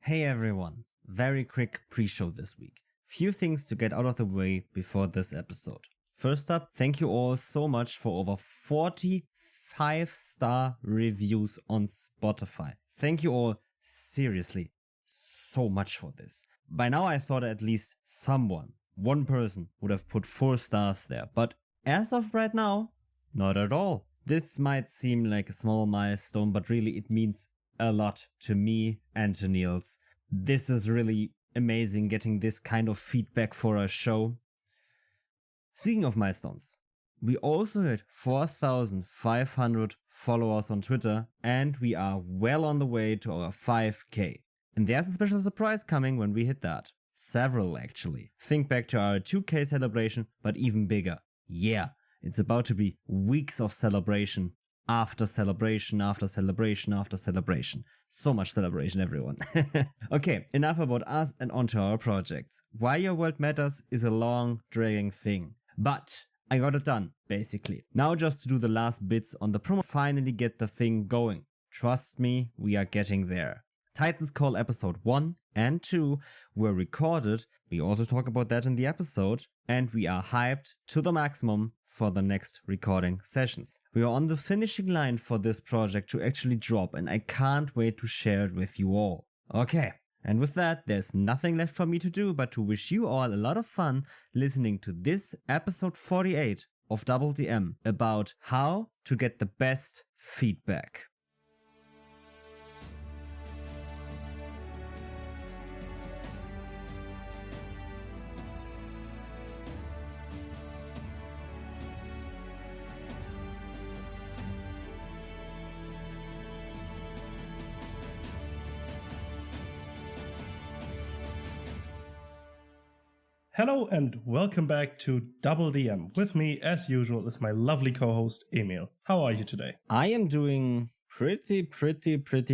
Hey everyone, very quick pre-show this week. Few things to get out of the way before this episode. First up, thank you all so much for over 40 5-star reviews on Spotify. Thank you all seriously so much for this. By now I thought at least one person would have put 4 stars there, but as of right now, not at all. This might seem like a small milestone, but really it means a lot to me and to Niels. This is really amazing getting this kind of feedback for our show. Speaking of milestones, we also hit 4,500 followers on Twitter and we are well on the way to our 5k. And there's a special surprise coming when we hit that. Several actually. Think back to our 2k celebration, but even bigger. Yeah, it's about to be weeks of celebration. After celebration, after celebration, after celebration. So much celebration, everyone. Okay, enough about us and onto our projects. Why Your World Matters is a long, dragging thing. But I got it done, basically. Now just to do the last bits on the promo, finally get the thing going. Trust me, we are getting there. Titan's Call episode 1 and 2 were recorded. We also talk about that in the episode. And we are hyped to the maximum for the next recording sessions. We are on the finishing line for this project to actually drop, and I can't wait to share it with you all. Okay, and with that, there's nothing left for me to do but to wish you all a lot of fun listening to this episode 48 of DoubleDM about how to get the best feedback. Hello and welcome back to DoubleDM. With me, as usual, is my lovely co-host, Emil. How are you today? I am doing pretty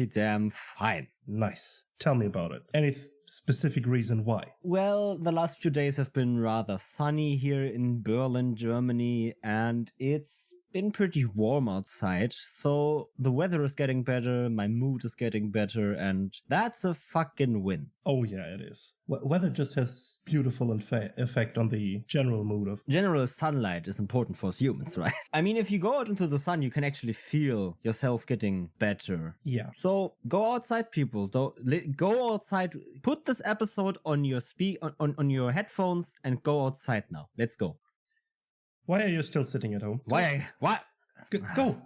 damn fine. Nice. Tell me about it. Any specific reason why? Well, the last few days have been rather sunny here in Berlin, Germany, and it's been pretty warm outside, so the weather is getting better, my mood is getting better, and that's a fucking win. Oh yeah, it is. Weather just has beautiful effect on the general mood of... General sunlight is important for us humans, right? I mean, if you go out into the sun, you can actually feel yourself getting better. Yeah. So go outside, people. Go outside. Put this episode on your on your headphones and go outside now. Let's go. Why are you still sitting at home? Why? What? Go.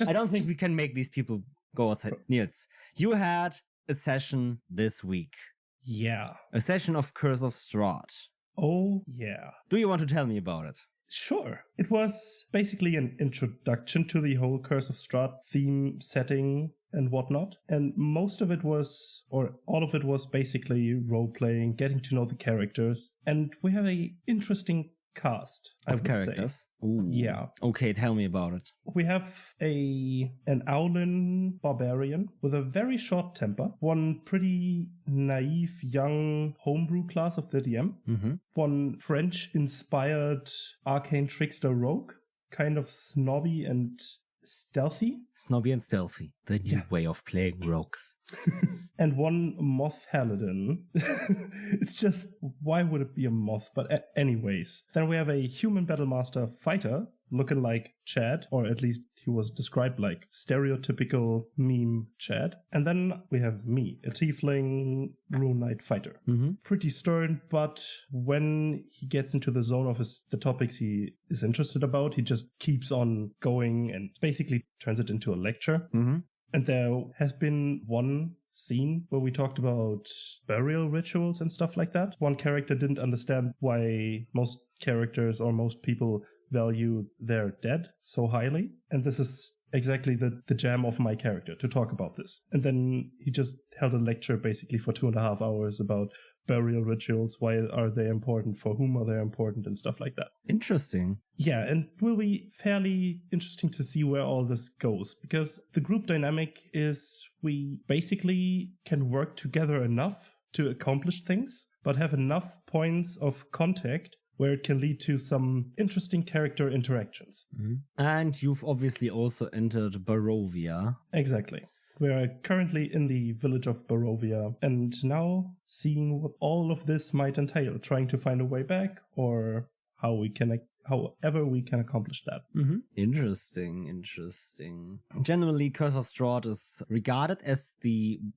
I don't think we can make these people go outside. Niels, you had a session this week. Yeah. A session of Curse of Strahd. Oh, yeah. Do you want to tell me about it? Sure. It was basically an introduction to the whole Curse of Strahd theme, setting, and whatnot. And most of it was, or all of it was basically role-playing, getting to know the characters. And we have an interesting cast of characters. Ooh. Yeah. Okay, tell me about it. We have an Owlin barbarian with a very short temper, one pretty naive young homebrew class of the DM, one French-inspired arcane trickster rogue, kind of snobby and stealthy. Snobby and stealthy, the new way of playing rogues. And one moth paladin. It's just, why would it be a moth? But anyways. Then we have a human battlemaster fighter, looking like Chad, or at least he was described like stereotypical meme Chad. And then we have me, a tiefling rune knight fighter. Pretty stern, but when he gets into the zone of the topics he is interested about, he just keeps on going and basically turns it into a lecture. And there has been one scene where we talked about burial rituals and stuff like that. One character didn't understand why most characters or most people value their dead so highly. And this is exactly the jam of my character, to talk about this. And then he just held a lecture basically for 2.5 hours about burial rituals, why are they important, for whom are they important, and stuff like that. Interesting. Yeah, and it will be fairly interesting to see where all this goes, because the group dynamic is we basically can work together enough to accomplish things, but have enough points of contact where it can lead to some interesting character interactions. And you've obviously also entered Barovia. Exactly. We're currently in the village of Barovia, and now seeing what all of this might entail, trying to find a way back, or however we can accomplish that. Mm-hmm. Interesting. Generally, Curse of Strahd is regarded as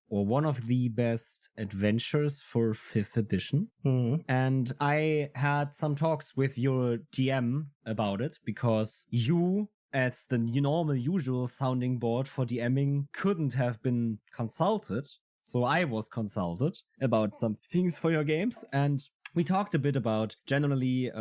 one of the best adventures for 5th edition. Mm. And I had some talks with your DM about it, because you, as the normal usual sounding board for DMing, couldn't have been consulted. So I was consulted about some things for your games, and we talked a bit about generally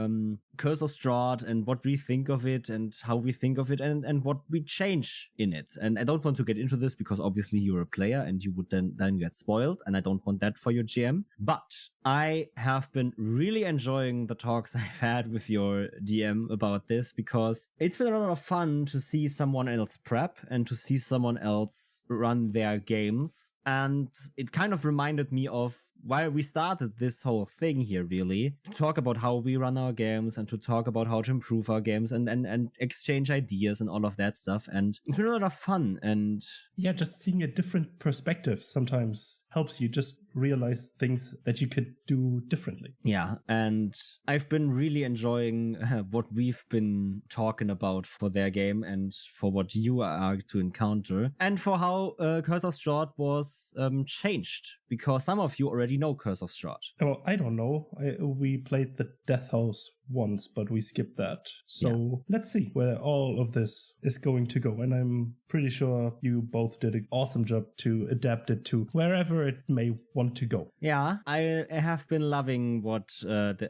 Curse of Strahd and what we think of it and how we think of it and what we change in it. And I don't want to get into this because obviously you're a player and you would then get spoiled, and I don't want that for your GM. But I have been really enjoying the talks I've had with your DM about this, because it's been a lot of fun to see someone else prep and to see someone else run their games. And it kind of reminded me of why we started this whole thing here, really, to talk about how we run our games and to talk about how to improve our games and exchange ideas and all of that stuff. And it's been a lot of fun. And yeah, just seeing a different perspective sometimes helps you just realize things that you could do differently. Yeah, and I've been really enjoying what we've been talking about for their game and for what you are to encounter, and for how Curse of Strahd was changed, because some of you already know Curse of Strahd. Well, I don't know. We played the Death House once, but we skipped that. So Let's see where all of this is going to go. And I'm pretty sure you both did an awesome job to adapt it to wherever it may want to go. Yeah, I have been loving what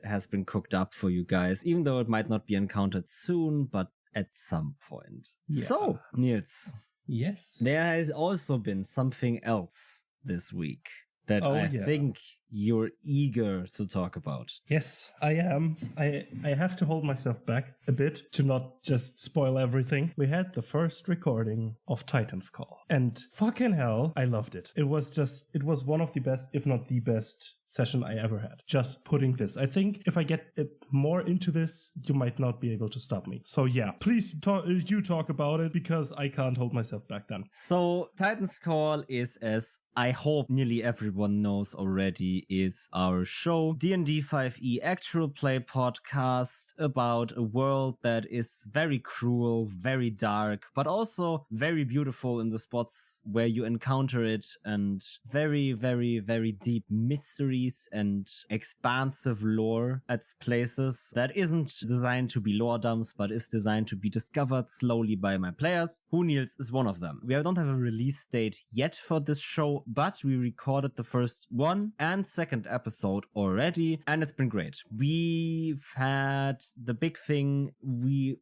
has been cooked up for you guys, even though it might not be encountered soon, but at some point. Yeah. So, Niels. Yes. There has also been something else this week that I think you're eager to talk about. Yes, I am. I have to hold myself back a bit to not just spoil everything. We had the first recording of Titan's Call, and fucking hell, I loved it. It was one of the best, if not the best session I ever had. Just putting this. I think if I get more into this, you might not be able to stop me. So yeah, please talk about it, because I can't hold myself back then. So Titan's Call is, as I hope nearly everyone knows already, is our show, D&D 5e actual play podcast about a world that is very cruel, very dark, but also very beautiful in the spots where you encounter it, and very, very, very deep mysteries and expansive lore at places that isn't designed to be lore dumps, but is designed to be discovered slowly by my players, who Niels is one of them. We don't have a release date yet for this show, but we recorded the first one and second episode already, and it's been great. We've had the big thing,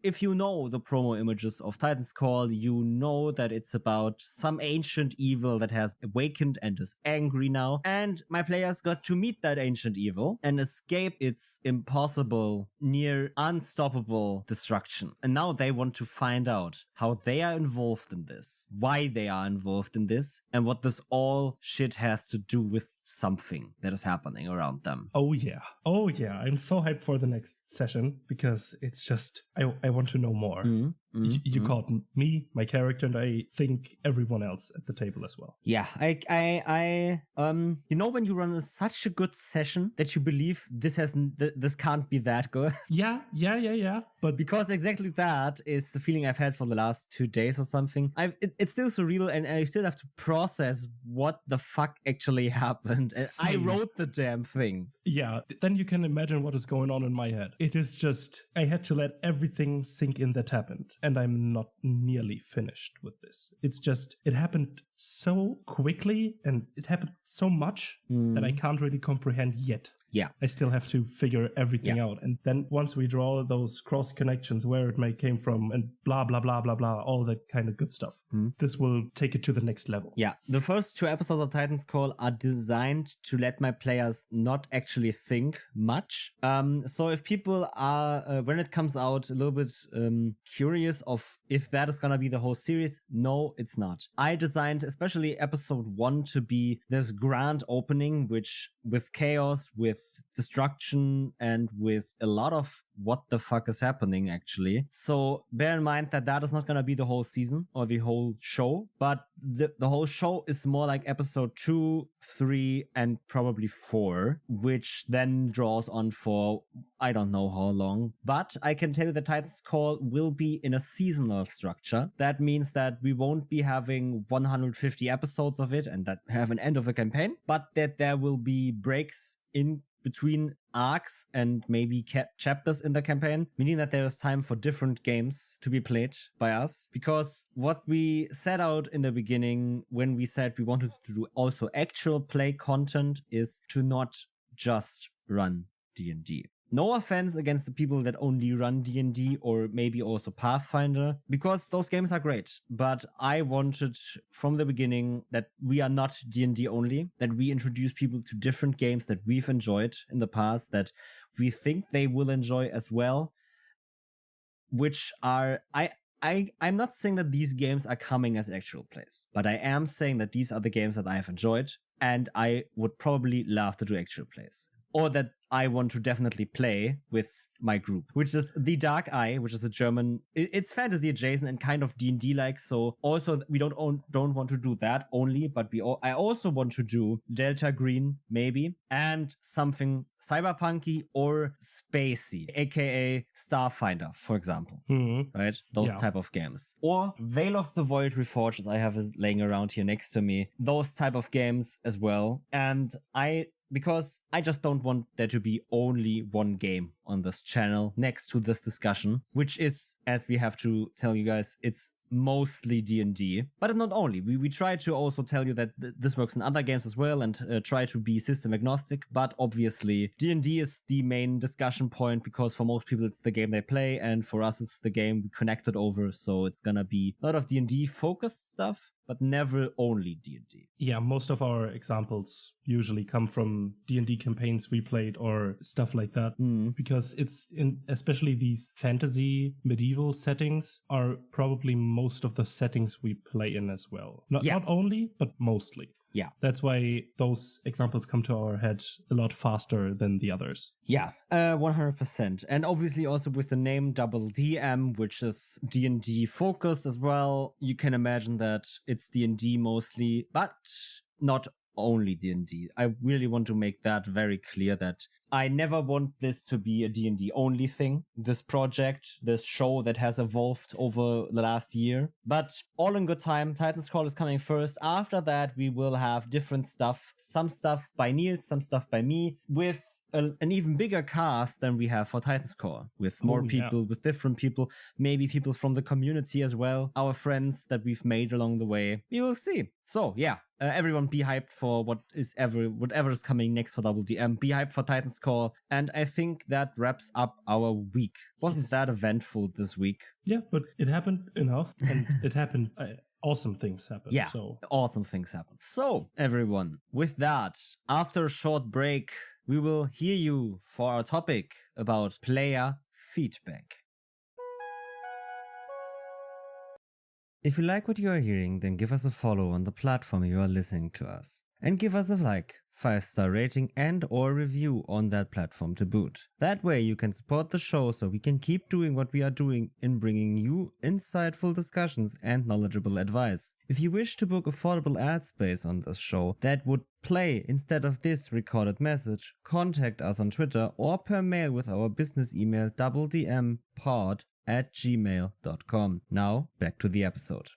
if you know the promo images of Titan's Call, you know that it's about some ancient evil that has awakened and is angry now, and my players got to meet that ancient evil and escape its impossible, near unstoppable destruction. And now they want to find out how they are involved in this, why they are involved in this, and what this all shit has to do with something that is happening around them. Oh yeah. I'm so hyped for the next session, because it's just, I want to know more. You caught me, my character, and I think everyone else at the table as well. Yeah, I you know, when you run such a good session that you believe this can't be that good. Yeah. But because exactly that is the feeling I've had for the last 2 days or something. It's still surreal, and I still have to process what the fuck actually happened. And I wrote the damn thing. Yeah, then you can imagine what is going on in my head. It is just, I had to let everything sink in that happened, and I'm not nearly finished with this. It's just, it happened so quickly, and it happened so much that I can't really comprehend yet. Yeah. I still have to figure everything out. And then once we draw those cross connections, where it may came from, and blah, blah, blah, blah, blah, all that kind of good stuff, this will take it to the next level. Yeah. The first 2 episodes of Titan's Call are designed to let my players not actually think much. So if people are, when it comes out, a little bit curious of if that is going to be the whole series, no, it's not. I designed especially episode 1 to be this grand opening, which with chaos, with destruction and with a lot of what the fuck is happening, actually. So bear in mind that is not going to be the whole season or the whole show, but the whole show is more like episode 2, 3, and probably 4, which then draws on for I don't know how long. But I can tell you that Titan's Call will be in a seasonal structure. That means that we won't be having 150 episodes of it and that have an end of a campaign, but that there will be breaks in between arcs and maybe chapters in the campaign, meaning that there is time for different games to be played by us. Because what we set out in the beginning when we said we wanted to do also actual play content is to not just run D&D. No offense against the people that only run D&D or maybe also Pathfinder, because those games are great. But I wanted from the beginning that we are not D&D only, that we introduce people to different games that we've enjoyed in the past, that we think they will enjoy as well, which are... I'm not saying that these games are coming as actual plays, but I am saying that these are the games that I have enjoyed and I would probably love to do actual plays. Or that I want to definitely play with my group, which is The Dark Eye, which is a German... It's fantasy adjacent and kind of D&D-like, so also we don't want to do that only, but I also want to do Delta Green, maybe, and something cyberpunky or spacey, aka Starfinder, for example, right? Those type of games. Or Veil of the Void Reforged, as I have laying around here next to me. Those type of games as well. And because I just don't want there to be only one game on this channel next to this discussion, which is, as we have to tell you guys, it's mostly D&D, but not only. We try to also tell you that this works in other games as well and try to be system agnostic, but obviously D&D is the main discussion point because for most people it's the game they play and for us it's the game we connected over, so it's gonna be a lot of D&D focused stuff, but never only D&D. Yeah, most of our examples usually come from D&D campaigns we played or stuff like that. Because it's especially these fantasy medieval settings are probably most of the settings we play in as well. Not only, but mostly. Yeah. That's why those examples come to our head a lot faster than the others. Yeah, 100%. And obviously also with the name DoubleDM, which is D&D focused as well, you can imagine that it's D&D mostly, but not only D&D. I really want to make that very clear that I never want this to be a D&D only thing, this project, this show that has evolved over the last year. But all in good time, Titan's Call is coming first. After that, we will have different stuff, some stuff by Neil, some stuff by me, with an even bigger cast than we have for Titan's Call, with more people, with different people, maybe people from the community as well, our friends that we've made along the way. We will see. So yeah, everyone be hyped for whatever is coming next for DoubleDM. Be hyped for Titan's Call. And I think that wraps up our week. Wasn't that eventful this week? Yeah, but it happened enough and it happened. Awesome things happen. Yeah, so awesome things happen. So everyone, with that, after a short break, we will hear you for our topic about player feedback. If you like what you are hearing, then give us a follow on the platform you are listening to us. And give us a like, 5-star rating and or review on that platform to boot. That way you can support the show so we can keep doing what we are doing in bringing you insightful discussions and knowledgeable advice. If you wish to book affordable ad space on this show that would play instead of this recorded message, contact us on Twitter or per mail with our business email doubledmpod@gmail.com. Now, back to the episode.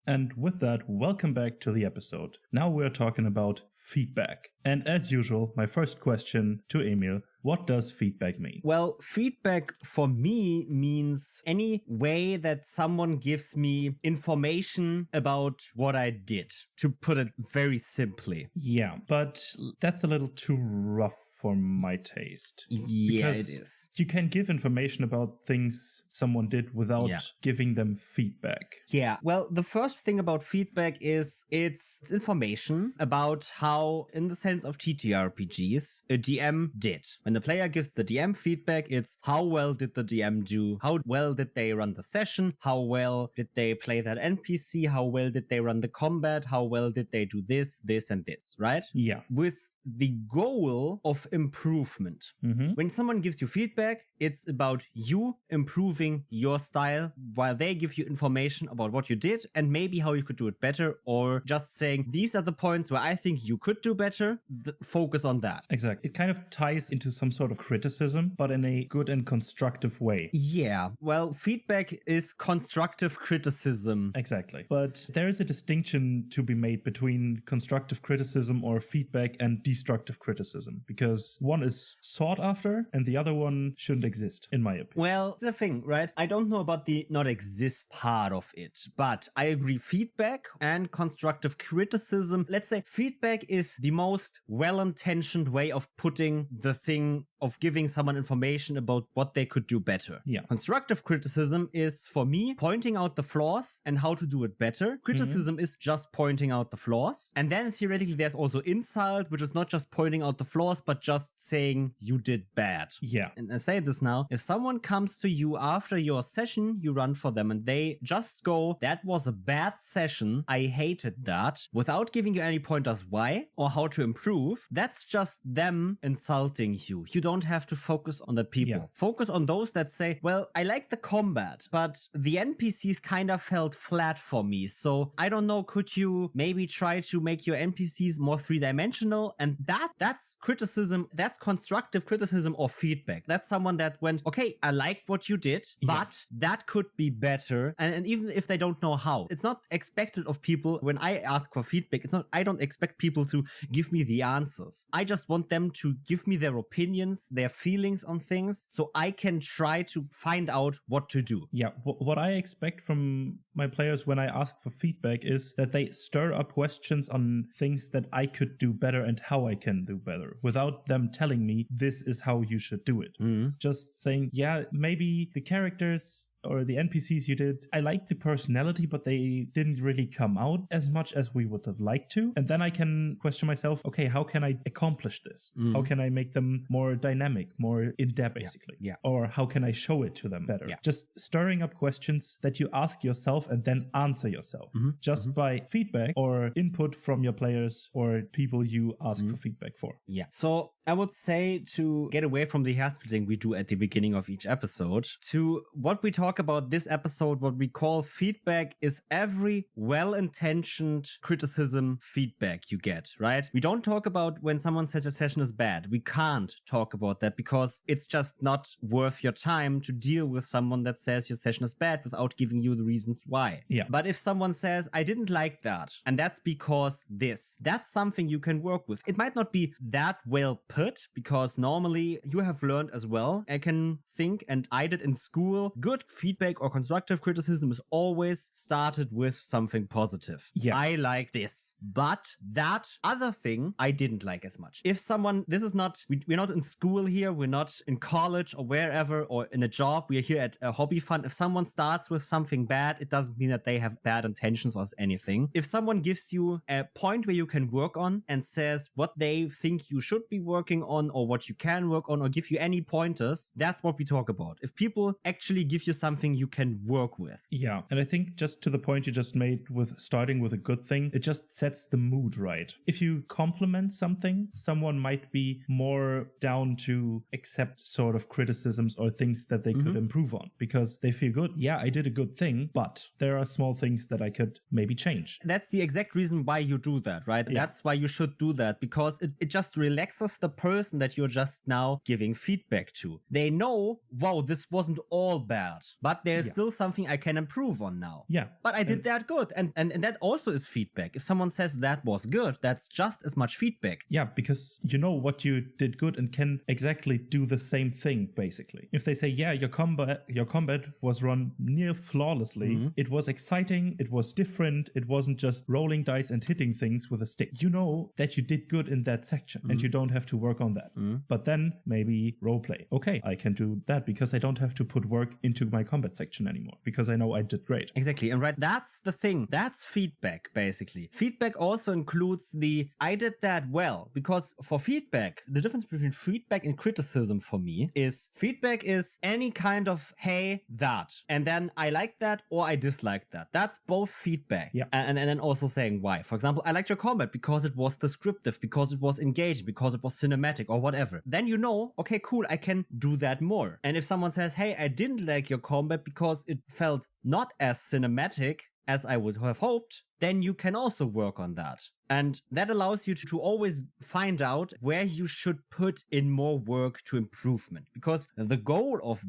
And with that, welcome back to the episode. Now we're talking about feedback. And as usual, my first question to Emil, what does feedback mean? Well, feedback for me means any way that someone gives me information about what I did, to put it very simply. Yeah, but that's a little too rough for my taste. Yeah, because it is. You can give information about things someone did without giving them feedback. Yeah, well, the first thing about feedback is it's information about how, in the sense of TTRPGs, a DM did. When the player gives the DM feedback, it's how well did the DM do? How well did they run the session? How well did they play that NPC? How well did they run the combat? How well did they do this, and this, right? Yeah. With the goal of improvement. When someone gives you feedback, it's about you improving your style while they give you information about what you did and maybe how you could do it better, or just saying, these are the points where I think you could do better. Focus on that. Exactly. It kind of ties into some sort of criticism, but in a good and constructive way. Yeah. Well, feedback is constructive criticism. Exactly. But there is a distinction to be made between constructive criticism or feedback and destructive criticism, because one is sought after and the other one shouldn't exist, in my opinion. Well, the thing, right? I don't know about the not exist part of it, but I agree feedback and constructive criticism. Let's say feedback is the most well-intentioned way of putting the thing of giving someone information about what they could do better. Yeah. Constructive criticism is, for me, pointing out the flaws and how to do it better. Criticism is just pointing out the flaws. And then theoretically there's also insult, which is not just pointing out the flaws, but just saying you did bad. Yeah. And I say this now, if someone comes to you after your session you run for them and they just go, that was a bad session, I hated that, without giving you any pointers why or how to improve, that's just them insulting you. You don't have to focus on the people. Yeah. Focus on those that say, well, I like the combat, but the NPCs kind of felt flat for me. So I don't know, could you maybe try to make your NPCs more three-dimensional? And that's criticism, that's constructive criticism or feedback. That's someone that went, okay, I like what you did, but that could be better. And even if they don't know how, it's not expected of people. When I ask for feedback, I don't expect people to give me the answers. I just want them to give me their opinions, their feelings on things, so I can try to find out what to do. Yeah, what I expect from my players when I ask for feedback is that they stir up questions on things that I could do better and how I can do better, without them telling me this is how you should do it. Just saying, yeah, maybe the characters or the NPCs you did, I liked the personality, but they didn't really come out as much as we would have liked to. And then I can question myself, okay, how can I accomplish this? How can I make them more dynamic, more in-depth, basically? Yeah. Or how can I show it to them better? Yeah. Just stirring up questions that you ask yourself and then answer yourself. Just by feedback or input from your players or people you ask for feedback for. Yeah. So I would say, to get away from the hair splitting we do at the beginning of each episode, to what we talk about this episode, what we call feedback is every well-intentioned criticism feedback you get, right? We don't talk about when someone says your session is bad. We can't talk about that because it's just not worth your time to deal with someone that says your session is bad without giving you the reasons why. Yeah. But if someone says, I didn't like that, and that's because this, that's something you can work with. It might not be that well put, because normally you have learned as well, I can think, and I did in school, good feedback or constructive criticism is always started with something positive. Yeah. I like this, but that other thing I didn't like as much. If someone, this is not, we're not in school here, we're not in college or wherever or in a job, we're here at a hobby fund. If someone starts with something bad, it doesn't mean that they have bad intentions or anything. If someone gives you a point where you can work on and says what they think you should be working on or what you can work on or give you any pointers, that's what we talk about. If people actually give you something you can work with. Yeah, and I think just to the point you just made with starting with a good thing, it just sets the mood right. If you compliment something, someone might be more down to accept sort of criticisms or things that they could improve on because they feel good. Yeah, I did a good thing, but there are small things that I could maybe change. That's the exact reason why you do that, right? Yeah. That's why you should do that, because it just relaxes the person that you're just now giving feedback to. They know, wow, this wasn't all bad. but there's still something I can improve on now. Yeah. But I did that good. And that also is feedback. If someone says that was good, that's just as much feedback. Yeah, because you know what you did good and can exactly do the same thing, basically. If they say, yeah, your combat was run near flawlessly, it was exciting, it was different, it wasn't just rolling dice and hitting things with a stick. You know that you did good in that section and you don't have to work on that. But then maybe roleplay. Okay, I can do that because I don't have to put work into my combat section anymore because I know I did great. Exactly. And right, that's the thing. That's feedback, basically. Feedback also includes the I did that well, because for feedback, the difference between feedback and criticism for me is feedback is any kind of, hey, that, and then I like that or I dislike that. That's both feedback. Yeah. And then also saying why. For example, I liked your combat because it was descriptive, because it was engaging, because it was cinematic or whatever. Then you know, okay, cool, I can do that more. And if someone says, hey, I didn't like your combat because it felt not as cinematic as I would have hoped, then you can also work on that. And that allows you to always find out where you should put in more work to improvement. Because the goal of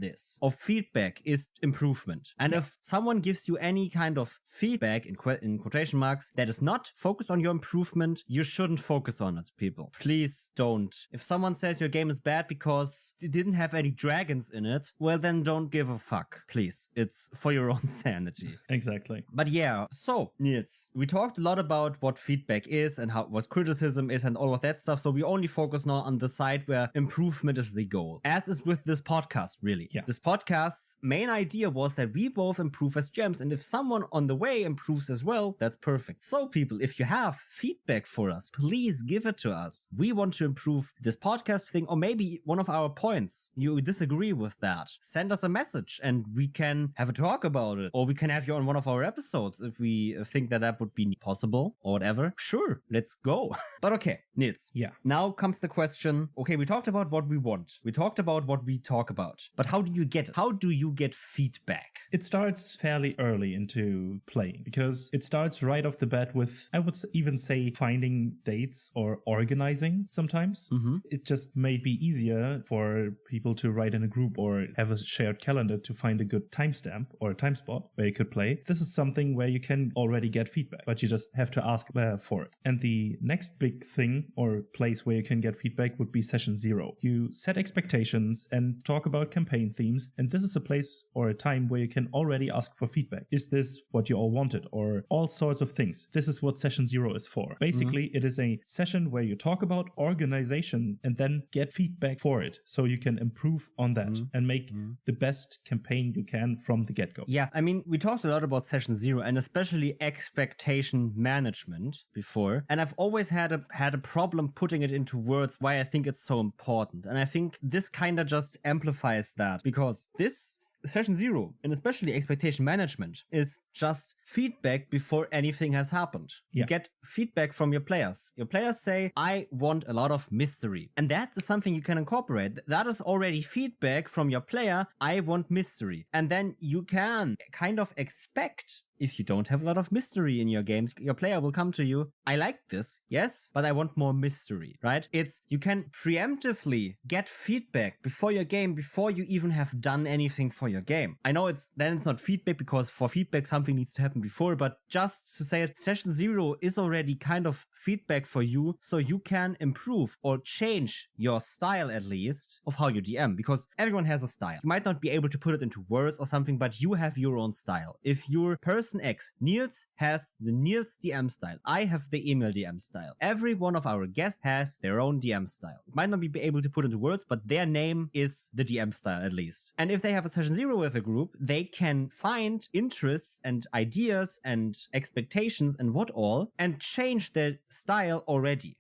feedback is improvement. And if someone gives you any kind of feedback, in quotation marks, that is not focused on your improvement, you shouldn't focus on it, people. Please don't. If someone says your game is bad because it didn't have any dragons in it, well then don't give a fuck, please. It's for your own sanity. Exactly. But yeah, so Nils, we talked a lot about what feedback is and what criticism is and all of that stuff. So we only focus now on the side where improvement is the goal, as is with this podcast, really. Yeah. This podcast's main idea was that we both improve as gems, and if someone on the way improves as well, that's perfect. So people, if you have feedback for us, please give it to us. We want to improve this podcast thing, or maybe one of our points, you disagree with that. Send us a message and we can have a talk about it, or we can have you on one of our episodes if we think that would be possible or whatever. Sure, let's go. But okay, Nils. Yeah. Now comes the question. Okay, we talked about what we want. We talked about what we talk about. But how do you get it? How do you get feedback? It starts fairly early into playing because it starts right off the bat with, I would even say, finding dates or organizing sometimes. It just may be easier for people to write in a group or have a shared calendar to find a good timestamp or a time spot where you could play. This is something where you can already get feedback, but you just have to ask for it. And the next big thing or place where you can get feedback would be session 0. You set expectations and talk about campaign themes, and this is a place or a time where you can already ask for feedback. Is this what you all wanted? Or all sorts of things. This is what session 0 is for. Basically, it is a session where you talk about organization and then get feedback for it, so you can improve on that and make the best campaign you can from the get-go. Yeah, I mean, we talked a lot about session 0 and especially expectation management before, and I've always had a problem putting it into words why I think it's so important. And I think this kind of just amplifies that, because this session 0, and especially expectation management, is just feedback before anything has happened. You get feedback from your players. Your players say, I want a lot of mystery. And that is something you can incorporate. That is already feedback from your player, I want mystery. And then you can kind of expect, if you don't have a lot of mystery in your games, your player will come to you, I like this, yes, but I want more mystery, right? You can preemptively get feedback before your game, before you even have done anything for your game. I know it's not feedback, because for feedback something needs to happen before, but just to say it, session 0 is already kind of feedback for you, so you can improve or change your style, at least, of how you DM, because everyone has a style. You might not be able to put it into words or something, but you have your own style. If you're person X, Niels has the Niels DM style. I have the Emil DM style. Every one of our guests has their own DM style. Might not be able to put into words, but their name is the DM style, at least. And if they have a session 0 with a group, they can find interests and ideas and expectations and what all, and change their style already.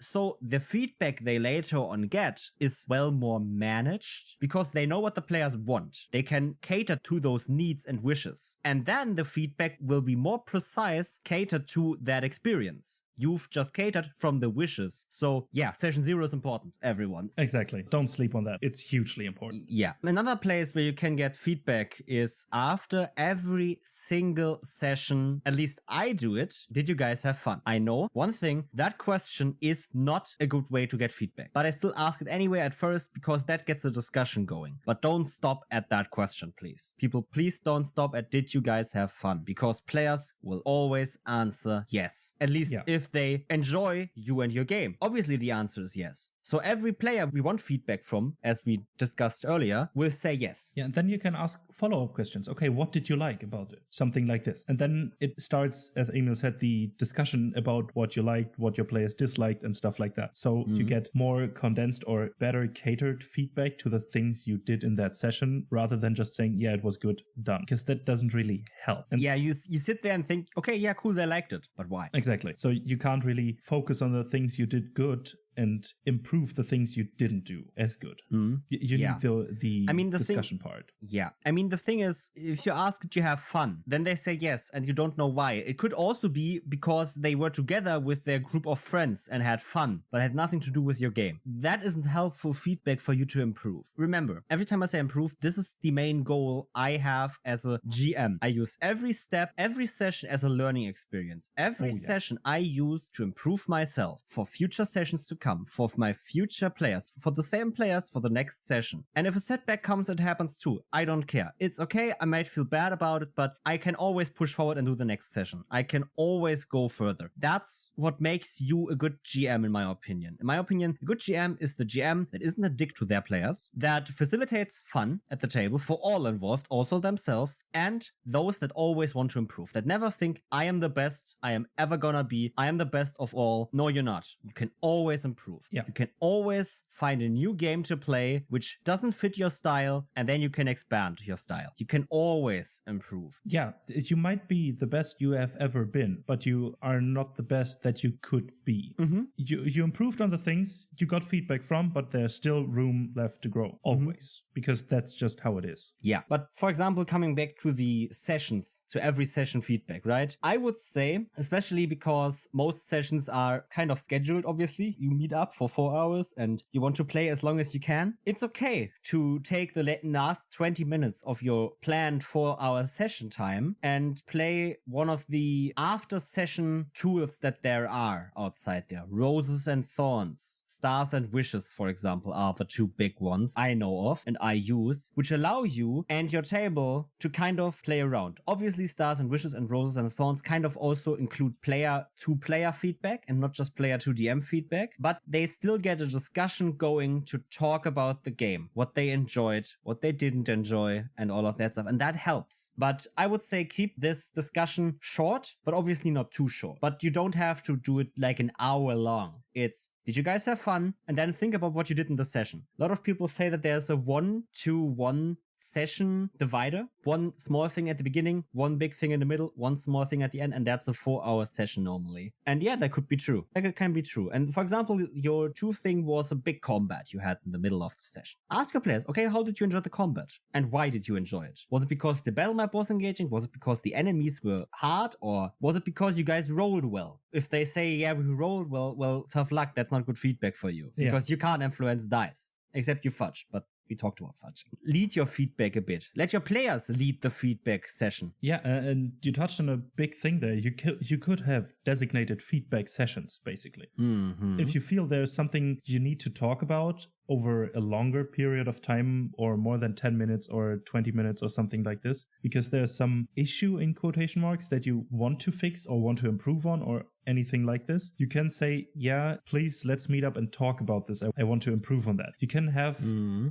So the feedback they later on get is well more managed, because they know what the players want. They can cater to those needs and wishes. And then the feedback will be more precise, catered to that experience. you've just catered from the wishes. So yeah, session 0 is important, everyone. Exactly. Don't sleep on that. It's hugely important. Yeah. Another place where you can get feedback is after every single session. At least I do it. Did you guys have fun? I know one thing, that question is not a good way to get feedback, but I still ask it anyway at first because that gets the discussion going. But don't stop at that question, please. People, please don't stop at did you guys have fun? Because players will always answer yes. At least if they enjoy you and your game. Obviously the answer is yes. So every player we want feedback from, as we discussed earlier, will say yes. Yeah, and then you can ask follow-up questions. Okay, what did you like about it? Something like this. And then it starts, as Emil said, the discussion about what you liked, what your players disliked, and stuff like that. So you get more condensed or better catered feedback to the things you did in that session, rather than just saying, yeah, it was good, done. Because that doesn't really help. And yeah, you sit there and think, okay, yeah, cool, they liked it, but why? Exactly. So you can't really focus on the things you did good and improve the things you didn't do as good. You need the discussion part. Yeah. I mean, the thing is, if you ask, did you have fun? Then they say yes, and you don't know why. It could also be because they were together with their group of friends and had fun, but had nothing to do with your game. That isn't helpful feedback for you to improve. Remember, every time I say improve, this is the main goal I have as a GM. I use every step, every session as a learning experience. Every session I use to improve myself for future sessions to come, for my future players, for the same players for the next session. And if a setback comes, it happens too. I don't care. It's okay. I might feel bad about it, but I can always push forward and do the next session. I can always go further. That's what makes you a good GM, in my opinion. In my opinion, a good GM is the GM that isn't a dick to their players, that facilitates fun at the table for all involved, also themselves, and those that always want to improve, that never think, I am the best I am ever gonna be. I am the best of all. No, you're not. You can always improve. Yeah. You can always find a new game to play which doesn't fit your style, and then you can expand your style. You can always improve. Yeah, you might be the best you have ever been, but you are not the best that you could be. You improved on the things you got feedback from, but there's still room left to grow, always, because that's just how it is. Yeah, but for example, coming back to the sessions, to every session feedback, right? I would say, especially because most sessions are kind of scheduled, obviously. You meet up for 4 hours and you want to play as long as you can. It's okay to take the last 20 minutes of your planned 4-hour session time and play one of the after session tools that there are outside there. Roses and Thorns. Stars and Wishes, for example, are the two big ones I know of and I use, which allow you and your table to kind of play around. Obviously, Stars and Wishes and Roses and Thorns kind of also include player-to-player feedback and not just player-to-DM feedback, but they still get a discussion going to talk about the game, what they enjoyed, what they didn't enjoy, and all of that stuff, and that helps. But I would say keep this discussion short, but obviously not too short. But you don't have to do it like an hour long. It's, did you guys have fun? And then think about what you did in the session. A lot of people say that there's a 1-to-1 session divider. One small thing at the beginning, one big thing in the middle, one small thing at the end, and that's a 4-hour session normally. And yeah, that could be true. That can be true. And for example, your 2 thing was a big combat you had in the middle of the session. Ask your players, okay, how did you enjoy the combat? And why did you enjoy it? Was it because the battle map was engaging? Was it because the enemies were hard? Or was it because you guys rolled well? If they say, yeah, we rolled well, tough luck, that's not good feedback for you. Yeah. Because you can't influence dice. Except you fudge, but we talked about fudging. Lead your feedback a bit. Let your players lead the feedback session. Yeah, and you touched on a big thing there. You could have designated feedback sessions, basically. If you feel there's something you need to talk about over a longer period of time, or more than 10 minutes or 20 minutes or something like this, because there's some issue in quotation marks that you want to fix or want to improve on or anything like this, you can say, yeah, please, let's meet up and talk about this. I want to improve on that. You can have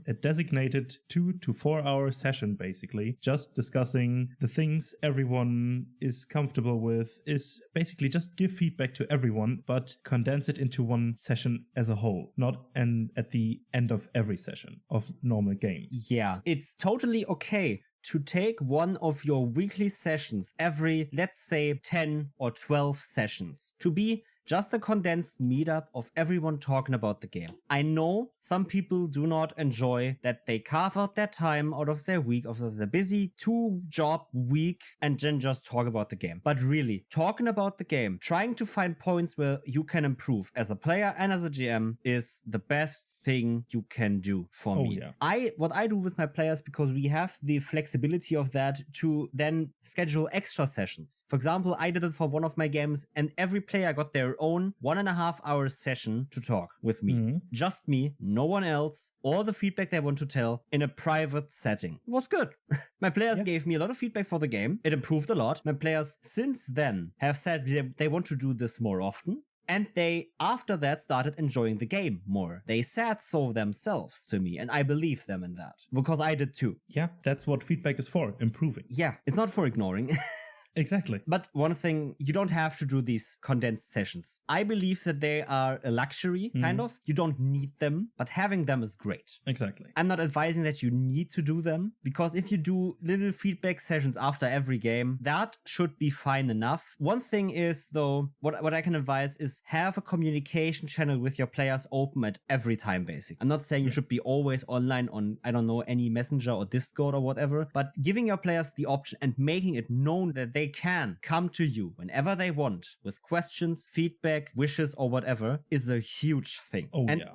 a designated 2 to 4 hour session, basically, just discussing the things everyone is comfortable with, is basically just give feedback to everyone, but condense it into one session as a whole, not at the end of every session of normal game. Yeah, it's totally okay to take one of your weekly sessions every, let's say, 10 or 12 sessions to be Just a condensed meetup of everyone talking about the game. I know some people do not enjoy that they carve out their time out of their week, out of their busy 2-job week, and then just talk about the game. But really, talking about the game, trying to find points where you can improve as a player and as a GM is the best thing you can do for me. Yeah. What I do with my players, because we have the flexibility of that to then schedule extra sessions. For example, I did it for one of my games, and every player got their own 1.5 hour session to talk with me. Just me, no one else, all the feedback they want to tell in a private setting. It was good. My players gave me a lot of feedback for the game. It improved a lot. My players since then have said they want to do this more often. And they, after that, started enjoying the game more. They said so themselves to me, and I believe them in that. Because I did too. Yeah, that's what feedback is for, improving. Yeah, it's not for ignoring. Exactly. But one thing, you don't have to do these condensed sessions. I believe that they are a luxury, kind of. You don't need them, but having them is great. Exactly. I'm not advising that you need to do them, because if you do little feedback sessions after every game, that should be fine enough. One thing is, though, what I can advise is have a communication channel with your players open at every time, basically. I'm not saying you should be always online on, I don't know, any messenger or Discord or whatever, but giving your players the option and making it known that they can come to you whenever they want with questions, feedback, wishes, or whatever is a huge thing.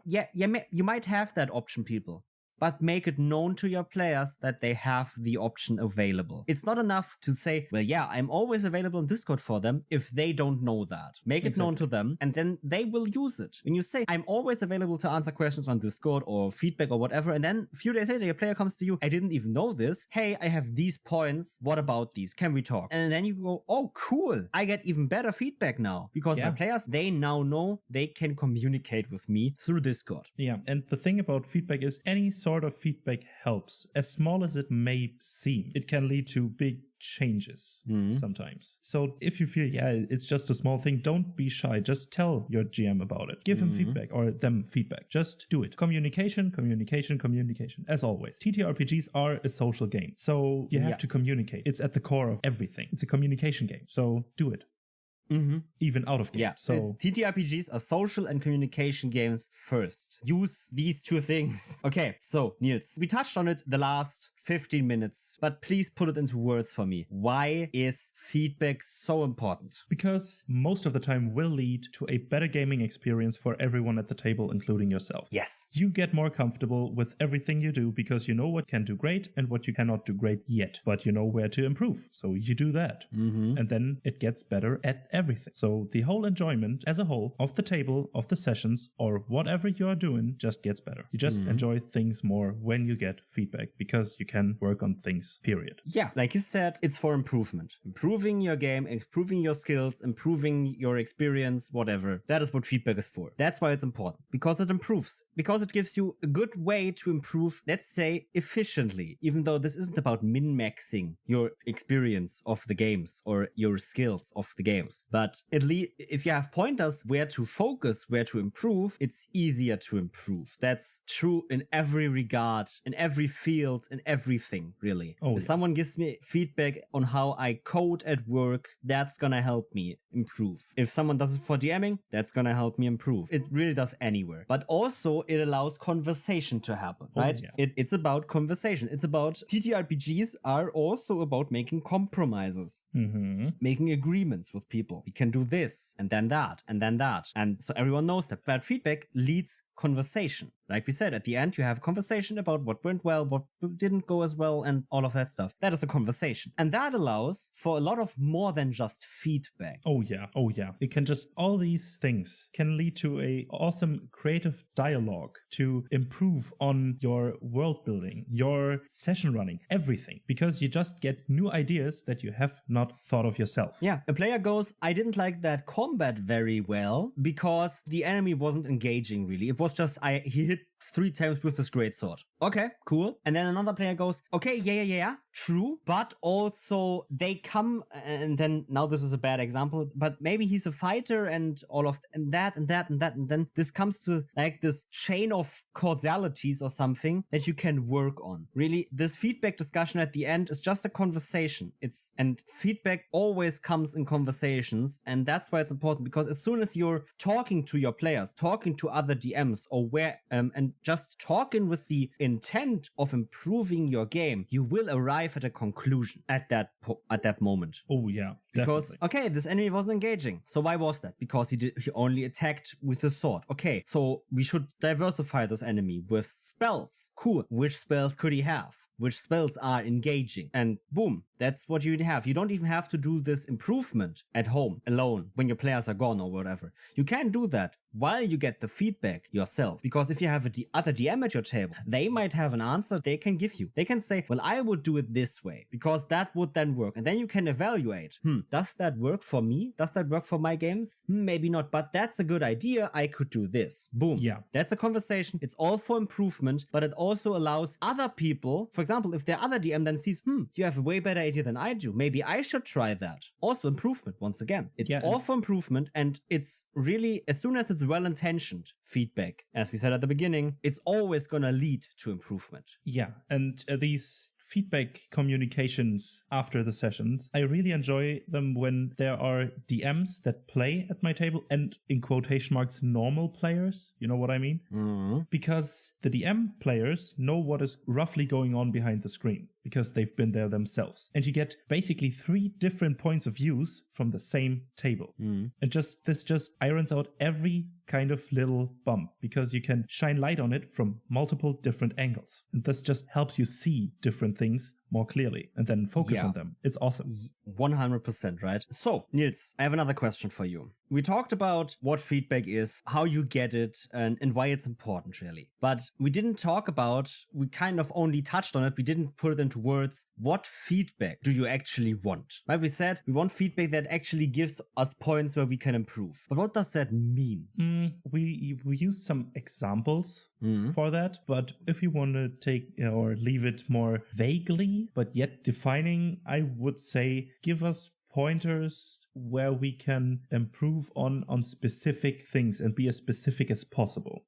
You might have that option, people. But make it known to your players that they have the option available. It's not enough to say, well, yeah, I'm always available on Discord for them if they don't know that. Make it known to them, and then they will use it. When you say, I'm always available to answer questions on Discord or feedback or whatever, and then a few days later, your player comes to you, I didn't even know this. Hey, I have these points. What about these? Can we talk? And then you go, oh, cool. I get even better feedback now. Because my players, they now know they can communicate with me through Discord. Yeah, and the thing about feedback is any sort of feedback helps. As small as it may seem, it can lead to big changes sometimes. So if you feel, it's just a small thing, don't be shy. Just tell your GM about it. Give him feedback or them feedback. Just do it. Communication, communication, communication. As always, TTRPGs are a social game. So you have to communicate. It's at the core of everything. It's a communication game. So do it. Even out of game. Yeah, so TTRPGs are social and communication games first. Use these two things. Okay, so Niels, we touched on it the last 15 minutes, but please put it into words for me. Why is feedback so important? Because most of the time will lead to a better gaming experience for everyone at the table, including yourself. Yes. You get more comfortable with everything you do because you know what can do great and what you cannot do great yet, but you know where to improve. So you do that. And then it gets better at everything. So the whole enjoyment as a whole of the table, of the sessions, or whatever you are doing just gets better. You just enjoy things more when you get feedback because you can work on things, period. Yeah, like you said, it's for improvement. Improving your game, improving your skills, improving your experience, whatever. That is what feedback is for. That's why it's important. Because it improves. Because it gives you a good way to improve, let's say, efficiently. Even though this isn't about min-maxing your experience of the games or your skills of the games. But at least if you have pointers where to focus, where to improve, it's easier to improve. That's true in every regard, in every field, in everything, really. If someone gives me feedback on how I code at work, that's gonna help me improve. If someone does it for DMing, that's gonna help me improve. It really does anywhere. But also, it allows conversation to happen, right? It's about conversation. It's about TTRPGs are also about making compromises, making agreements with people. We can do this, and then that, and then that. And so everyone knows that bad feedback leads conversation. Like we said, at the end, you have a conversation about what went well, what didn't go as well, and all of that stuff. That is a conversation. And that allows for a lot of more than just feedback. Oh yeah. It can just, all these things can lead to a awesome creative dialogue to improve on your world building, your session running, everything. Because you just get new ideas that you have not thought of yourself. Yeah, a player goes, I didn't like that combat very well because the enemy wasn't engaging really. It was just, he hit 3 times with this great sword. Okay, cool. And then another player goes, okay, yeah, true. But also they come, and then now this is a bad example, but maybe he's a fighter and all of and that. And then this comes to like this chain of causalities or something that you can work on. Really, this feedback discussion at the end is just a conversation. And feedback always comes in conversations. And that's why it's important, because as soon as you're talking to your players, talking to other DMs or and just talking with the intent of improving your game, you will arrive at a conclusion at that moment. Oh yeah, because definitely. Okay, this enemy wasn't engaging. So why was that? Because he only attacked with his sword. Okay, so we should diversify this enemy with spells. Cool. Which spells could he have? Which spells are engaging? And boom, that's what you have. You don't even have to do this improvement at home alone when your players are gone or whatever. You can do that while you get the feedback yourself. Because if you have other DM at your table, they might have an answer they can give you. They can say, well, I would do it this way because that would then work. And then you can evaluate, does that work for me? Does that work for my games? Maybe not, but that's a good idea. I could do this. Boom. Yeah. That's a conversation. It's all for improvement, but it also allows other people, for example, if their other DM then sees, you have a way better idea than I do. Maybe I should try that. Also improvement, once again. It's all for improvement, and it's really, as soon as it's well-intentioned feedback, as we said at the beginning, it's always gonna lead to improvement. Yeah, and these feedback communications after the sessions, I really enjoy them when there are DMs that play at my table and, in quotation marks, normal players. You know what I mean? Mm-hmm. Because the DM players know what is roughly going on behind the screen, because they've been there themselves. And you get basically 3 different points of views from the same table. And this just irons out every kind of little bump, because you can shine light on it from multiple different angles. And this just helps you see different things more clearly and then focus on them. It's awesome. 100%, right? So, Nils, I have another question for you. We talked about what feedback is, how you get it, and why it's important, really. But we didn't talk about, we kind of only touched on it, we didn't put it into words. What feedback do you actually want? Right? We said we want feedback that actually gives us points where we can improve. But what does that mean? We used some examples for that, but if you want to take or leave it more vaguely, but yet defining, I would say give us pointers where we can improve on specific things and be as specific as possible.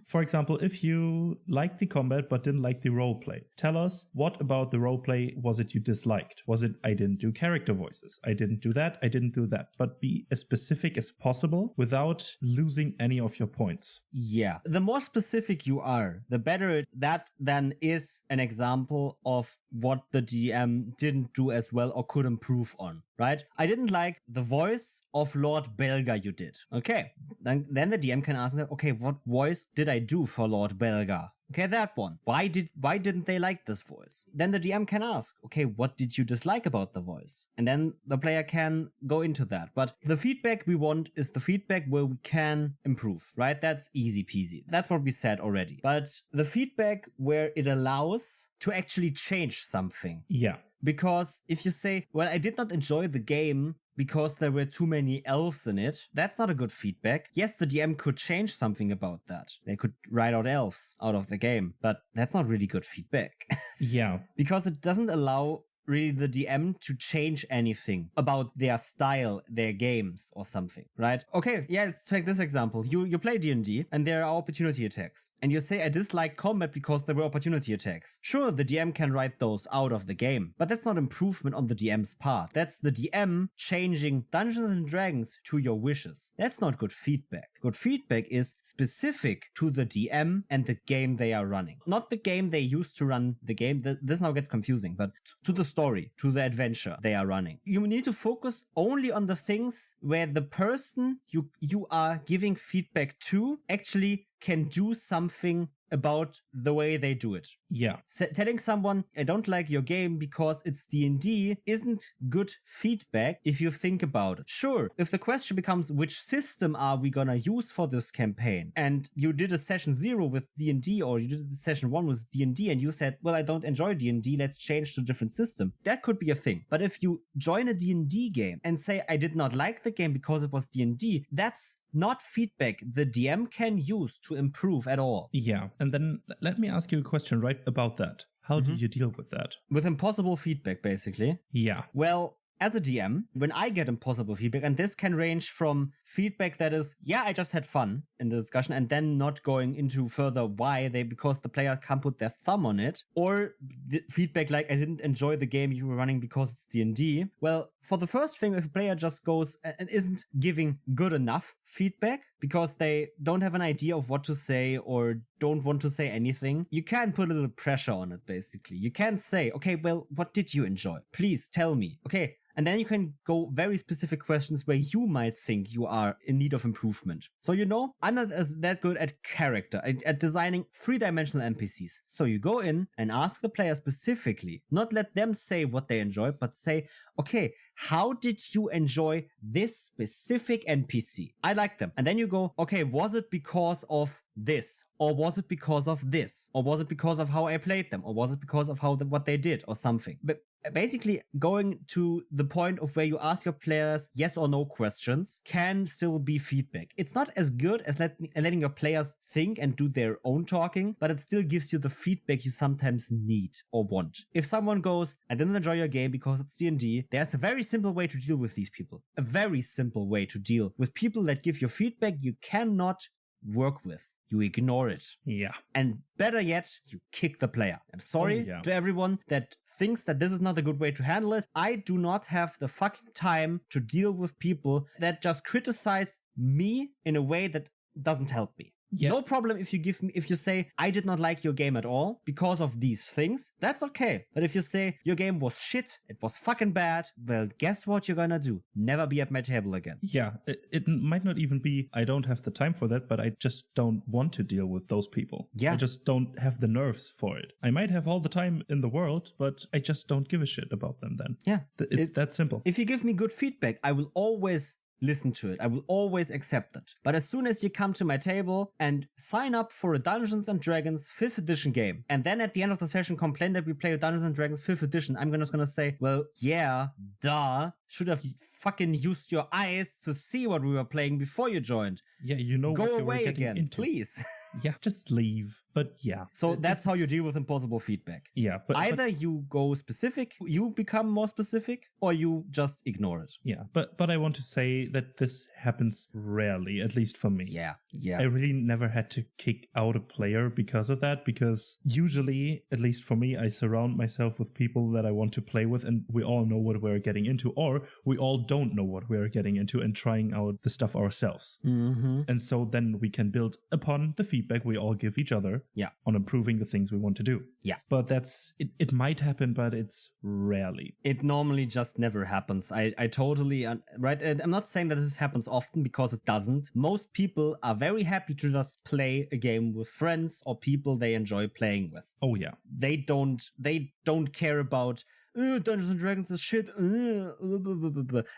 For example, if you liked the combat but didn't like the roleplay, tell us what about the roleplay was it you disliked? Was it I didn't do character voices? I didn't do that, I didn't do that. But be as specific as possible without losing any of your points. Yeah. The more specific you are, the better that then is an example of what the DM didn't do as well or could improve on, right? I didn't like the voice of Lord Belga you did. Okay. Then the DM can ask me, okay, what voice did I do for Lord Belga? Okay, that one. Why didn't they like this voice? Then the DM can ask, okay, what did you dislike about the voice? And then the player can go into that. But the feedback we want is the feedback where we can improve, right? That's easy peasy. That's what we said already. But the feedback where it allows to actually change something. Yeah. Because if you say, well, I did not enjoy the game because there were too many elves in it, that's not a good feedback. Yes, the DM could change something about that. They could write out elves out of the game, but that's not really good feedback. Yeah. Because it doesn't allow really the DM to change anything about their style, their games or something, right? Okay, yeah, let's take this example. You play D&D and there are opportunity attacks. And you say, I dislike combat because there were opportunity attacks. Sure, the DM can write those out of the game, but that's not improvement on the DM's part. That's the DM changing Dungeons and Dragons to your wishes. That's not good feedback. Good feedback is specific to the DM and the game they are running. Not the game they used to run the game. This now gets confusing, but to the story, to the adventure they are running. You need to focus only on the things where the person you are giving feedback to actually can do something about the way they do it. Yeah. Telling someone, I don't like your game because it's D&D isn't good feedback if you think about it. Sure, if the question becomes, which system are we gonna use for this campaign? And you did a session 0 with D&D, or you did a session 1 with D&D, and you said, well, I don't enjoy D&D, let's change to a different system. That could be a thing. But if you join a D&D game and say, I did not like the game because it was D&D, that's not feedback the DM can use to improve at all. Yeah, and then let me ask you a question right about that. How do you deal with that? With impossible feedback, basically. Yeah. Well, as a DM, when I get impossible feedback, and this can range from feedback that is, yeah, I just had fun in the discussion, and then not going into further why because the player can't put their thumb on it, or the feedback like, I didn't enjoy the game you were running because it's D&D. Well, for the first thing, if a player just goes and isn't giving good enough feedback because they don't have an idea of what to say or don't want to say anything, you can put a little pressure on it, basically. You can say, okay, well, what did you enjoy? Please tell me. Okay. And then you can go very specific questions where you might think you are in need of improvement. So, I'm not that good at character, at designing three-dimensional NPCs. So you go in and ask the player specifically, not let them say what they enjoy, but say, okay, how did you enjoy this specific NPC? I like them. And then you go, okay, was it because of this? Or was it because of this? Or was it because of how I played them? Or was it because of what they did or something? But basically, going to the point of where you ask your players yes or no questions can still be feedback. It's not as good as letting your players think and do their own talking, but it still gives you the feedback you sometimes need or want. If someone goes, I didn't enjoy your game because it's D&D, there's a very simple way to deal with these people. A very simple way to deal with people that give you feedback you cannot work with. You ignore it. Yeah. And better yet, you kick the player. I'm sorry to everyone that thinks that this is not a good way to handle it. I do not have the fucking time to deal with people that just criticize me in a way that doesn't help me. Yeah. No problem if you say, I did not like your game at all because of these things. That's okay. But if you say, your game was shit, it was fucking bad, well, guess what you're gonna do? Never be at my table again. Yeah, it might not even be, I don't have the time for that, but I just don't want to deal with those people. Yeah. I just don't have the nerves for it. I might have all the time in the world, but I just don't give a shit about them then. Yeah. It's that simple. If you give me good feedback, I will always listen to it. I will always accept it. But as soon as you come to my table and sign up for a Dungeons & Dragons 5th edition game, and then at the end of the session complain that we play Dungeons & Dragons 5th edition, I'm just gonna say, well, yeah, duh. Should have fucking used your eyes to see what we were playing before you joined. Yeah, you know what you were getting again, into. Please. Yeah, just leave. But yeah. So that's how you deal with impossible feedback. Yeah. But either you go specific, you become more specific, or you just ignore it. Yeah. But I want to say that this happens rarely, at least for me. Yeah. I really never had to kick out a player because of that, because usually, at least for me, I surround myself with people that I want to play with, and we all know what we're getting into, or we all don't know what we're getting into and trying out the stuff ourselves. Mm-hmm. And so then we can build upon the feedback we all give each other on improving the things we want to do. Yeah. But it might happen, but it's rarely. It normally just never happens. I totally, right? I'm not saying that this happens often, because it doesn't. Most people are very happy to just play a game with friends or people they enjoy playing with. Oh yeah. They don't care about Dungeons and Dragons is shit.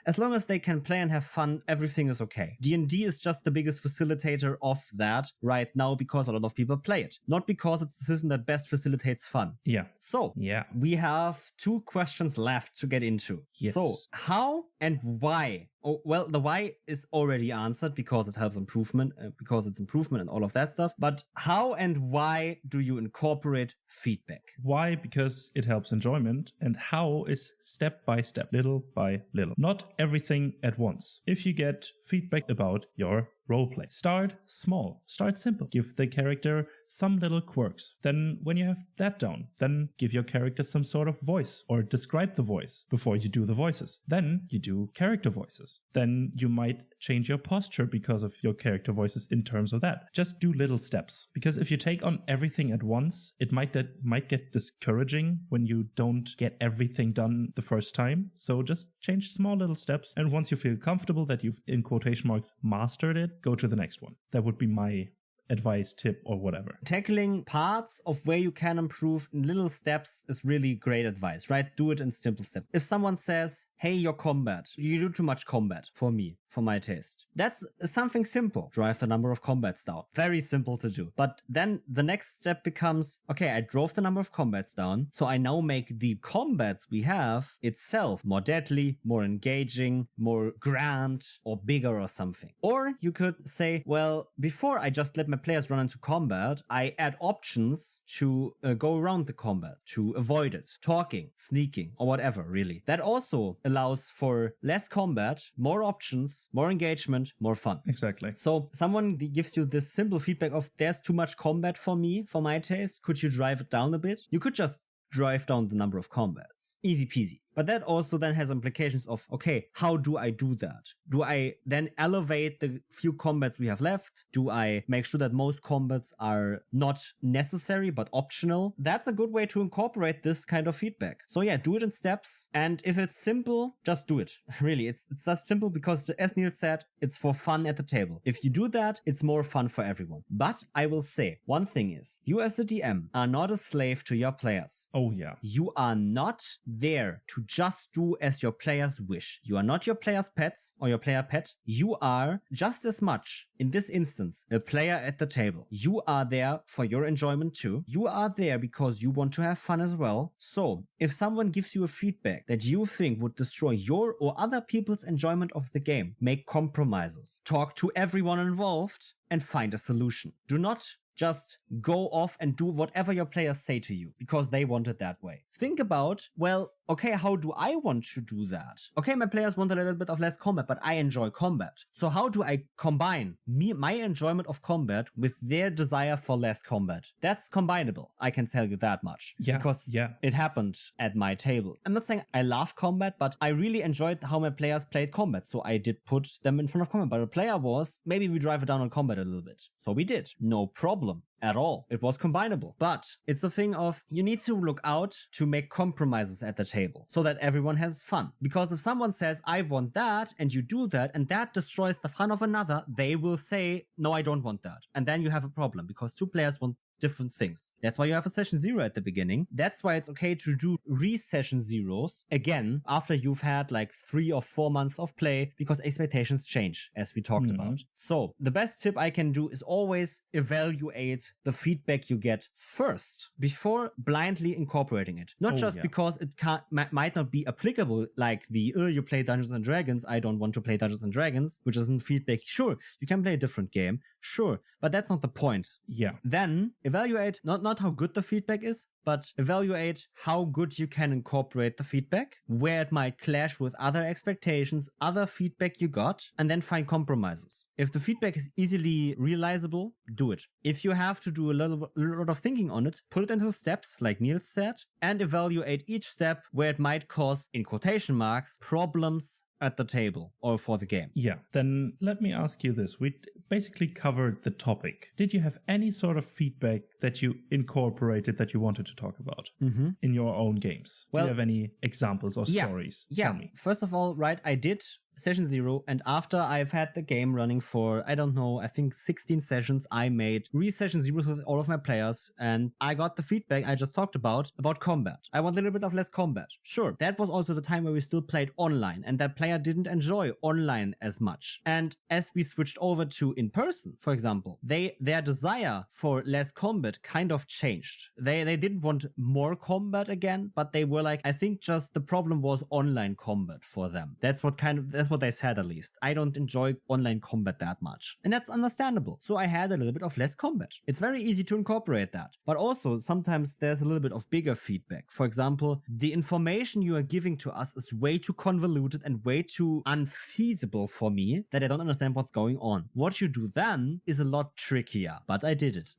As long as they can play and have fun, everything is okay. D&D is just the biggest facilitator of that right now, because a lot of people play it. Not because it's the system that best facilitates fun. Yeah. So, we have 2 questions left to get into. Yes. So, how and why? Oh, well, the why is already answered, because it helps improvement, because it's improvement and all of that stuff. But how and why do you incorporate feedback? Why? Because it helps enjoyment. And how is step by step, little by little. Not everything at once. If you get feedback about your roleplay, start small, start simple. Give the character some little quirks. Then when you have that down, then give your character some sort of voice, or describe the voice before you do the voices. Then you do character voices. Then you might change your posture because of your character voices in terms of that. Just do little steps, because if you take on everything at once, it might get discouraging when you don't get everything done the first time. So just change small little steps, and once you feel comfortable that you've, in quotation marks, mastered it, go to the next one. That would be my advice, tip, or whatever. Tackling parts of where you can improve in little steps is really great advice, right? Do it in simple steps. If someone says, hey, your combat, you do too much combat for me. for my taste. That's something simple. Drive the number of combats down. Very simple to do. But then the next step becomes, okay, I drove the number of combats down, so I now make the combats we have itself more deadly, more engaging, more grand, or bigger or something. Or you could say, well, before I just let my players run into combat, I add options to go around the combat, to avoid it, talking, sneaking, or whatever, really. That also allows for less combat, more options, more engagement, more fun. Exactly. So someone gives you this simple feedback of, there's too much combat for me, for my taste. Could you drive it down a bit? You could just drive down the number of combats. Easy peasy. But that also then has implications of, okay, how do I do that? Do I then elevate the few combats we have left? Do I make sure that most combats are not necessary but optional? That's a good way to incorporate this kind of feedback. So yeah, do it in steps. And if it's simple, just do it. Really, it's just simple because, as Neil said, it's for fun at the table. If you do that, it's more fun for everyone. But I will say, one thing is, you as the DM are not a slave to your players. Oh yeah. You are not there to just do as your players wish. You are not your player's pets or your player pet. You are just as much, in this instance, a player at the table. You are there for your enjoyment too. You are there because you want to have fun as well. So, if someone gives you a feedback that you think would destroy your or other people's enjoyment of the game, make compromises. Talk to everyone involved and find a solution. Do not just go off and do whatever your players say to you because they want it that way. Think about, well, okay, how do I want to do that? Okay, my players want a little bit of less combat, but I enjoy combat. So how do I combine my enjoyment of combat with their desire for less combat? That's combinable, I can tell you that much. Yeah, because it happened at my table. I'm not saying I love combat, but I really enjoyed how my players played combat, so I did put them in front of combat. But the player was, maybe we drive it down on combat a little bit. So we did. No problem at all. It was combinable. But it's a thing of, you need to look out to make compromises at the table so that everyone has fun. Because if someone says, I want that, and you do that, and that destroys the fun of another, they will say, no, I don't want that. And then you have a problem because two players want different things. That's why you have a session 0 at the beginning. That's why it's okay to do re-session 0s again after you've had like 3 or 4 months of play, because expectations change, as we talked about. So the best tip I can do is always evaluate the feedback you get first before blindly incorporating it. Not just because it might not be applicable, like the you play Dungeons and Dragons, I don't want to play Dungeons and Dragons, which isn't feedback. Sure, you can play a different game. Sure, but that's not the point. Yeah. Then evaluate not how good the feedback is, but evaluate how good you can incorporate the feedback, where it might clash with other expectations, other feedback you got, and then find compromises. If the feedback is easily realizable, do it. If you have to do a lot of thinking on it, put it into steps, like Niels said, and evaluate each step where it might cause, in quotation marks, problems at the table or for the game. Yeah, then let me ask you this. We basically covered the topic. Did you have any sort of feedback that you incorporated that you wanted to talk about in your own games? Do you have any examples or stories? Yeah, Tell me. First of all, right, I did session 0, and after I've had the game running for, I don't know, I think 16 sessions, I made re-session 0s with all of my players, and I got the feedback I just talked about combat. I want a little bit of less combat. Sure, that was also the time where we still played online, and that player didn't enjoy online as much. And as we switched over to in-person, for example, their desire for less combat kind of changed. They didn't want more combat again, but they were like, I think just the problem was online combat for them. That's what they said, at least. I don't enjoy online combat that much. And that's understandable. So I had a little bit of less combat. It's very easy to incorporate that. But also, sometimes there's a little bit of bigger feedback. For example, the information you are giving to us is way too convoluted and way too unfeasible for me that I don't understand what's going on. What you do then is a lot trickier, but I did it.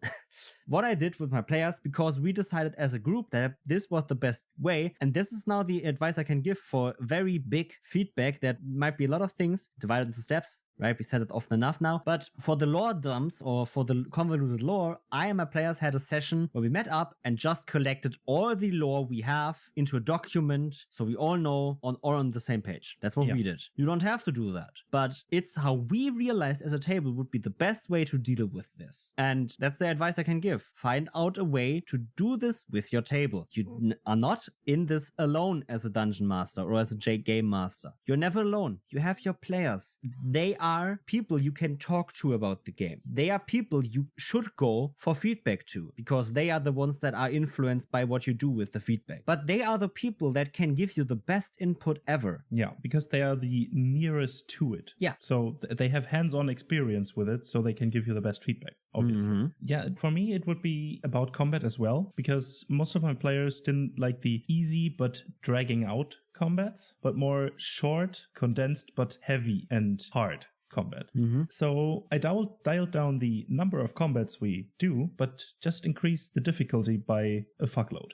What I did with my players, because we decided as a group that this was the best way, and this is now the advice I can give for very big feedback that might be a lot of things divided into steps. Right, we said it often enough now. But for the lore dumps or for the convoluted lore, I and my players had a session where we met up and just collected all the lore we have into a document so we all know on the same page. That's what we did. You don't have to do that. But it's how we realized as a table would be the best way to deal with this. And that's the advice I can give. initiative. Find out a way to do this with your table. You are not in this alone as a dungeon master or as a game master. You're never alone. You have your players. They are people you can talk to about the game. They are people you should go for feedback to, because they are the ones that are influenced by what you do with the feedback. But they are the people that can give you the best input ever. Yeah, because they are the nearest to it. Yeah. So they have hands-on experience with it, so they can give you the best feedback, obviously. Mm-hmm. Yeah, for me, it would be about combat as well, because most of my players didn't like the easy but dragging out combats, but more short, condensed, but heavy and hard combat. Mm-hmm. So I dialed down the number of combats we do, but just increased the difficulty by a fuckload.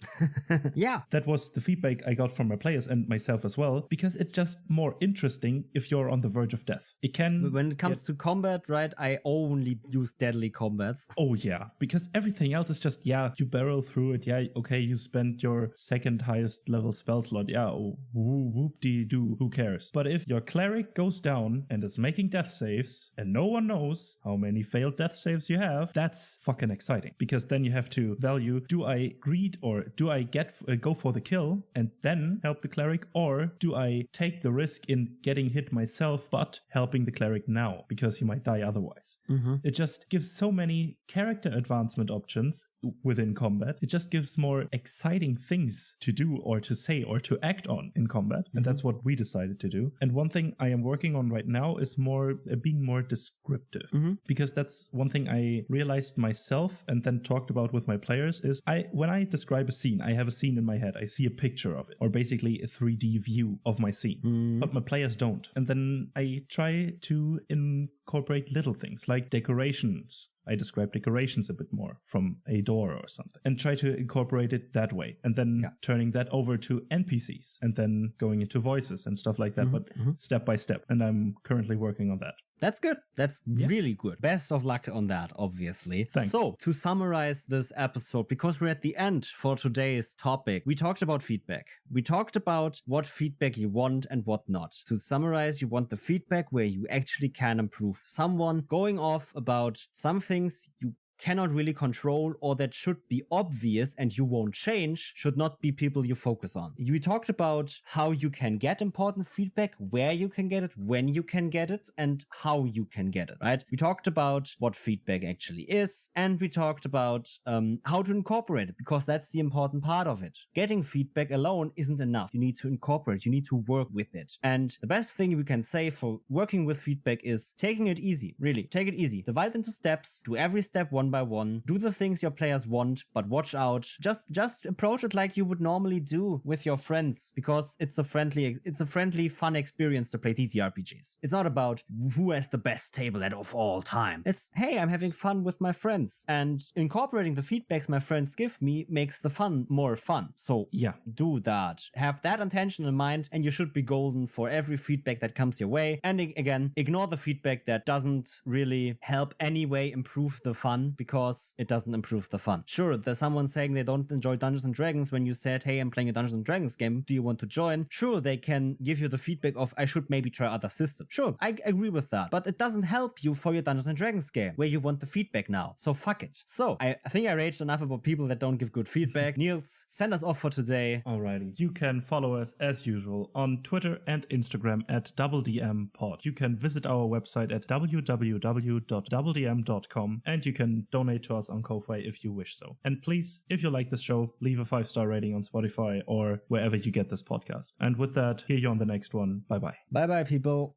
Yeah. That was the feedback I got from my players and myself as well, because it's just more interesting if you're on the verge of death. It can... When it comes to combat, right, I only use deadly combats. Oh yeah, because everything else is just, yeah, you barrel through it, yeah, okay, you spent your second highest level spell slot, yeah, oh, whoop-de-doo, who cares? But if your cleric goes down and is making death saves, and no one knows how many failed death saves you have, that's fucking exciting. Because then you have to value, do I greed or do I go for the kill and then help the cleric, or do I take the risk in getting hit myself but helping the cleric now because he might die otherwise? Mm-hmm. It just gives so many character advancement options within combat. It just gives more exciting things to do or to say or to act on in combat. And that's what we decided to do. And one thing I am working on right now is more being more descriptive, because that's one thing I realized myself and then talked about with my players is when I describe a scene, I have a scene in my head. I see a picture of it, or basically a 3D view of my scene, but my players don't. And then I try to incorporate little things like decorations. I describe decorations a bit more from a door or something and try to incorporate it that way. And then turning that over to NPCs and then going into voices and stuff like that, but step by step. And I'm currently working on that. That's good. That's really good. Best of luck on that, obviously. Thanks. So, to summarize this episode, because we're at the end for today's topic, we talked about feedback. We talked about what feedback you want and what not. To summarize, you want the feedback where you actually can improve someone. Going off about some things you cannot really control or that should be obvious and you won't change should not be people you focus on. We talked about how you can get important feedback, where you can get it, when you can get it, and how you can get it, right? We talked about what feedback actually is, and we talked about how to incorporate it, because that's the important part of it. Getting feedback alone isn't enough. You need to incorporate, you need to work with it. And the best thing we can say for working with feedback is taking it easy. Really, take it easy. Divide into steps, do every step one by one, do the things your players want, but watch out. Just approach it like you would normally do with your friends, because it's a friendly, fun experience to play TTRPGs. It's not about who has the best table of all time. It's, hey, I'm having fun with my friends, and incorporating the feedbacks my friends give me makes the fun more fun. So yeah, do that. Have that intention in mind, and you should be golden for every feedback that comes your way. And again, ignore the feedback that doesn't really help anyway improve the fun, because it doesn't improve the fun. Sure, there's someone saying they don't enjoy Dungeons and Dragons when you said, hey, I'm playing a Dungeons and Dragons game, do you want to join? Sure, they can give you the feedback of, I should maybe try other systems. Sure, I agree with that, but it doesn't help you for your Dungeons and Dragons game, where you want the feedback now. So fuck it. So, I think I raged enough about people that don't give good feedback. Niels, send us off for today. Alrighty. You can follow us as usual on Twitter and Instagram at DoubleDMPod. You can visit our website at www.doubledm.com, and you can donate to us on Ko-Fi if you wish so. And please, if you like this show, leave a 5-star rating on Spotify or wherever you get this podcast. And with that, hear you on the next one. Bye-bye. Bye-bye, people.